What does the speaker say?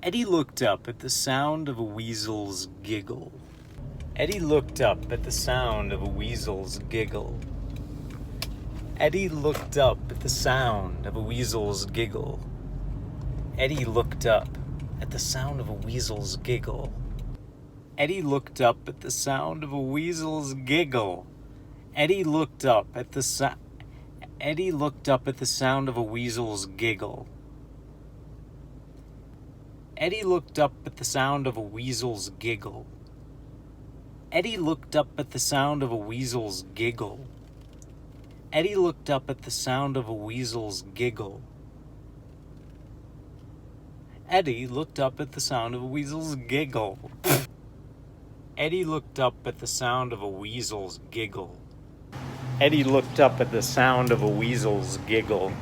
Eddie looked up at the sound of a weasel's giggle. Eddie looked up at the sound of a weasel's giggle. Eddie looked up at the sound of a weasel's giggle. Eddie looked up at the sound of a weasel's giggle. Eddie looked up at the sound of a weasel's giggle. Eddie looked up at the Eddie looked up at the sound of a weasel's giggle. Eddie looked up at the sound of a weasel's giggle. Eddie looked up at the sound of a weasel's giggle. Eddie looked up at the sound of a weasel's giggle. Eddie looked up at the sound of a weasel's giggle. Eddie looked up at the sound of a weasel's giggle. Eddie looked up at the sound of a weasel's giggle.